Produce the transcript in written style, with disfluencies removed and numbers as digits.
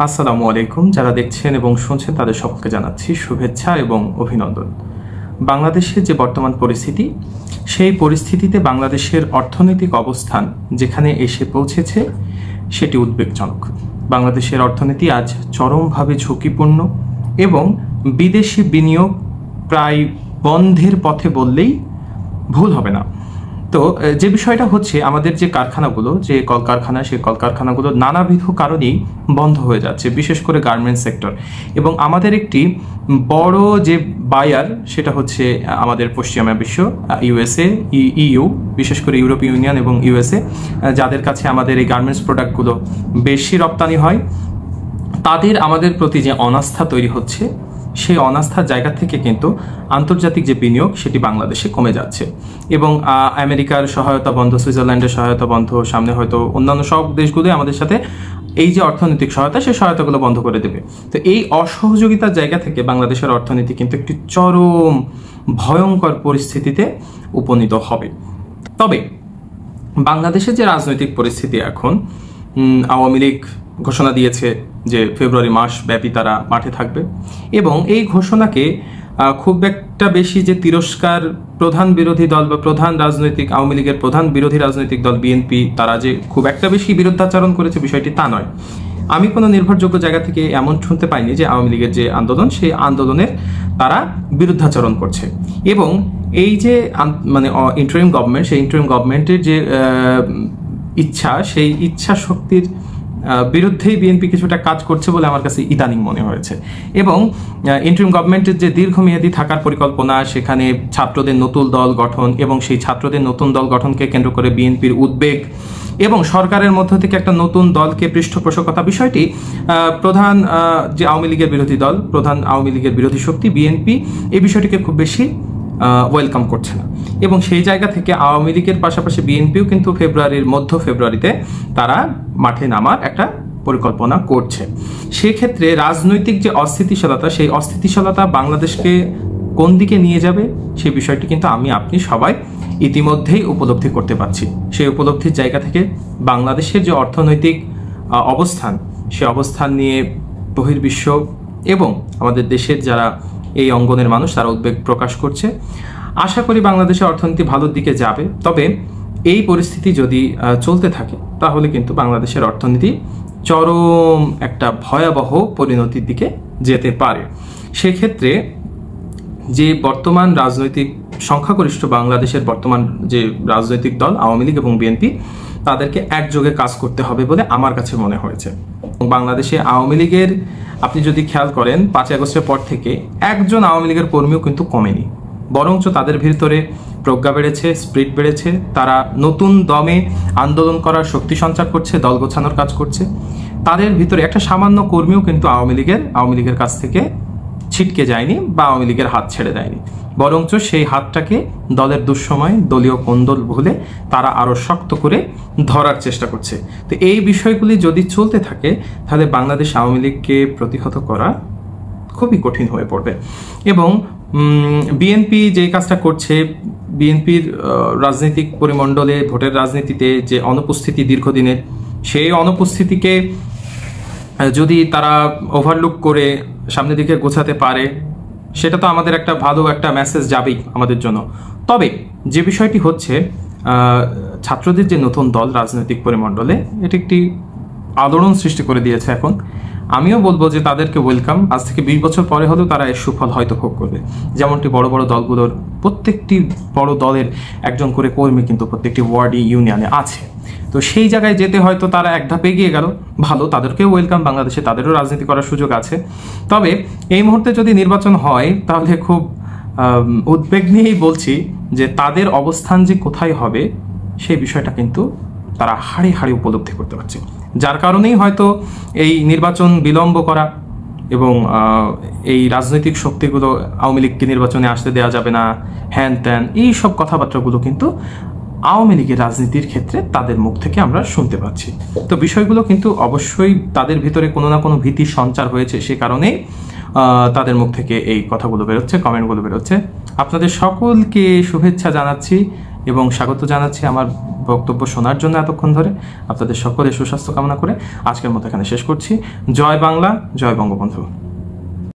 আসসালামু আলাইকুম। যারা দেখছেন এবং শুনছেন তাদের সকলকে জানাচ্ছি শুভেচ্ছা এবং অভিনন্দন। বাংলাদেশের যে বর্তমান পরিস্থিতি, সেই পরিস্থিতিতে বাংলাদেশের অর্থনৈতিক অবস্থান যেখানে এসে পৌঁছেছে সেটি উদ্বেগজনক। বাংলাদেশের অর্থনীতি আজ চরমভাবে ঝুঁকিপূর্ণ এবং বিদেশি বিনিয়োগ প্রায় বন্ধের পথে বললেই ভুল হবে না। তো যে বিষয়টা হচ্ছে, আমাদের যে কারখানাগুলো, যে কলকারখানা, সেই কলকারখানাগুলো নানাবিধ কারণেই বন্ধ হয়ে যাচ্ছে, বিশেষ করে গার্মেন্টস সেক্টর। এবং আমাদের একটি বড় যে বায়ার, সেটা হচ্ছে আমাদের পশ্চিমা বিশ্ব, ইউএসএ, ইইউ, বিশেষ করে ইউরোপীয় ইউনিয়ন এবং ইউএসএ, যাদের কাছে আমাদের এই গার্মেন্টস প্রোডাক্টগুলো বেশি রপ্তানি হয়, তাদের আমাদের প্রতি যে অনাস্থা তৈরি হচ্ছে, সেই অনাস্থার জায়গা থেকে কিন্তু আন্তর্জাতিক যে বিনিয়োগ সেটি বাংলাদেশে কমে যাচ্ছে। এবং আমেরিকার সহায়তা বন্ধ, সুইজারল্যান্ডের সহায়তা বন্ধ, সামনে হয়তো অন্যান্য সব দেশগুলোই আমাদের সাথে এই যে অর্থনৈতিক সহায়তা, সেই সহায়তাগুলো বন্ধ করে দেবে। তো এই অসহযোগিতার জায়গা থেকে বাংলাদেশের অর্থনীতি কিন্তু একটি চরম ভয়ঙ্কর পরিস্থিতিতে উপনীত হবে। তবে বাংলাদেশের যে রাজনৈতিক পরিস্থিতি এখন, আওয়ামী লীগ ঘোষণা দিয়েছে যে ফেব্রুয়ারি মাস ব্যাপী তারা মাঠে থাকবে, এবং এই ঘোষণাকে খুব একটা বেশি যে তিরস্কার প্রধান বিরোধী দল বা প্রধান রাজনৈতিক, আওয়ামী লীগের প্রধান বিরোধী রাজনৈতিক দল বিএনপি, তারা যে খুব একটা বেশি বিরুদ্ধাচরণ করেছে, বিষয়টি তা নয়। আমি কোনো নির্ভরযোগ্য জায়গা থেকে এমন শুনতে পাইনি যে আওয়ামী লীগের যে আন্দোলন, সেই আন্দোলনের তারা বিরুদ্ধাচরণ করছে। এবং এই যে মানে ইন্টারিম গভর্নমেন্ট, সেই ইন্টারিম গভর্নমেন্টের যে ইচ্ছা, সেই ইচ্ছা শক্তির বিরুদ্ধেই বিএনপি কিছুটা কাজ করছে বলে আমার কাছে ইদানিং মনে হয়েছে। এবং ইন্টারিম গভর্নমেন্টের যে দীর্ঘমেয়াদী থাকার পরিকল্পনা, সেখানে ছাত্রদের নতুন দল গঠন, এবং সেই ছাত্রদের নতুন দল গঠনকে কেন্দ্র করে বিএনপির উদ্বেগ, এবং সরকারের মধ্য থেকে একটা নতুন দলকে পৃষ্ঠপোষকতা, বিষয়টি প্রধান যে আওয়ামী লীগের বিরোধী দল, প্রধান আওয়ামী লীগের বিরোধী শক্তি বিএনপি এই বিষয়টিকে খুব বেশি ওয়েলকাম করছে না। এবং সেই জায়গা থেকে আওয়ামী লীগের পাশাপাশি বিএনপিও কিন্তু মধ্য ফেব্রুয়ারিতে তারা মাঠে নামার একটা পরিকল্পনা করছে। সেক্ষেত্রে রাজনৈতিক যে অস্থিতিশীলতা, সেই অস্থিতিশীলতা বাংলাদেশকে কোন দিকে নিয়ে যাবে, সেই বিষয়টি কিন্তু আপনি সবাই ইতিমধ্যেই উপলব্ধি করতে পারছি। সেই উপলব্ধির জায়গা থেকে বাংলাদেশের যে অর্থনৈতিক অবস্থান, সে অবস্থান নিয়ে বহির্বিশ্ব এবং আমাদের দেশের যারা এই অঙ্গনের মানুষ, তারা উদ্বেগ প্রকাশ করছে। আশা করি বাংলাদেশের অর্থনীতি ভালোর দিকে যাবে। তবে এই পরিস্থিতি যদি চলতে থাকে, তাহলে কিন্তু বাংলাদেশের অর্থনীতি চরম একটা ভয়াবহ পরিণতির দিকে যেতে পারে। সেক্ষেত্রে যে বর্তমান রাজনৈতিক সংখ্যাগরিষ্ঠ বাংলাদেশের বর্তমান যে রাজনৈতিক দল আওয়ামী লীগ এবং বিএনপি, তাদেরকে একযোগে কাজ করতে হবে বলে আমার কাছে মনে হয়েছে। বাংলাদেশে আওয়ামী লীগের আপনি যদি খেয়াল করেন, 5 আগস্টের পর থেকে একজন আওয়ামী লীগের কর্মীও কিন্তু কমেনি, বরঞ্চ তাদের ভিতরে প্রজ্ঞা বেড়েছে, স্পিরিট বেড়েছে। তারা নতুন দমে আন্দোলন করার শক্তি সঞ্চার করছে, দল গোছানোর কাজ করছে। তাদের ভিতরে একটা সামান্য কর্মীও কিন্তু আওয়ামী লীগের কাছ থেকে ছিটকে যায়নি বা আওয়ামী লীগের হাত ছেড়ে দেয়নি, বরঞ্চ সেই হাতটাকে দলের দুঃসময়, দলীয় কোন্দল ভুলে তারা আরো শক্ত করে ধরার চেষ্টা করছে। তো এই বিষয়গুলি যদি চলতে থাকে, তাহলে বাংলাদেশ আওয়ামী লীগকে প্রতিহত করা খুবই কঠিন হয়ে পড়বে। এবং বিএনপি যে কাজটা করছে, বিএনপির রাজনৈতিক পরিমণ্ডলে, ভোটের রাজনীতিতে যে অনুপস্থিতি দীর্ঘদিনের, সেই অনুপস্থিতিকে যদি তারা ওভারলুক করে সামনের দিকে গোছাতে পারে, সেটা তো আমাদের একটা ভালো একটা মেসেজ যাবেই আমাদের জন্য। তবে যে বিষয়টি হচ্ছে, ছাত্রদের যে নতুন দল রাজনৈতিক পরিমণ্ডলে, এটি একটি আলোড়ন সৃষ্টি করে দিয়েছে। এখন আমিও বলবো যে তাদেরকে ওয়েলকাম। আজ থেকে 20 বছর পরে হলেও তারা এর সুফল হয়তো ভোগ করবে। যেমনটি বড় বড় দলগুলোর, প্রত্যেকটি বড় দলের একজন করে কর্মী কিন্তু প্রত্যেকটি ওয়ার্ডে, ইউনিয়নে আছে। তো সেই জায়গায় যেতে হয়তো তারা এক ধাপ এগিয়ে গেল, ভালো, তাদেরকেও ওয়েলকাম। বাংলাদেশে তাদেরও রাজনীতি করার সুযোগ আছে। তবে এই মুহূর্তে যদি নির্বাচন হয়, তাহলে খুব উদ্বেগ নিয়েই বলছি যে তাদের অবস্থান যে কোথায় হবে, সেই বিষয়টা কিন্তু তারা হাড়ে হাড়ে উপলব্ধি করতে পারছে। যার কারণেই হয়তো এই নির্বাচন বিলম্ব করা এবং এই রাজনৈতিক শক্তিগুলো আওয়ামী লীগকে নির্বাচনে আসতে দেওয়া যাবে না, হ্যান ত্যান, এই সব কথাবার্তাগুলো কিন্তু আওয়ামী লীগের রাজনীতির ক্ষেত্রে তাদের মুখ থেকে আমরা শুনতে পাচ্ছি। তো বিষয়গুলো কিন্তু অবশ্যই তাদের ভিতরে কোনো না কোনো ভীতির সঞ্চার হয়েছে, সে কারণেই তাদের মুখ থেকে এই কথাগুলো বেরোচ্ছে, কমেন্টগুলো বেরোচ্ছে। আপনাদের সকলকে শুভেচ্ছা জানাচ্ছি এবং স্বাগত জানাচ্ছি আমার বক্তব্য শোনার জন্য এতক্ষণ ধরে। আপনাদের সকলের সুস্বাস্থ্য কামনা করে আজকের মতো এখানে শেষ করছি। জয় বাংলা, জয় বঙ্গবন্ধু।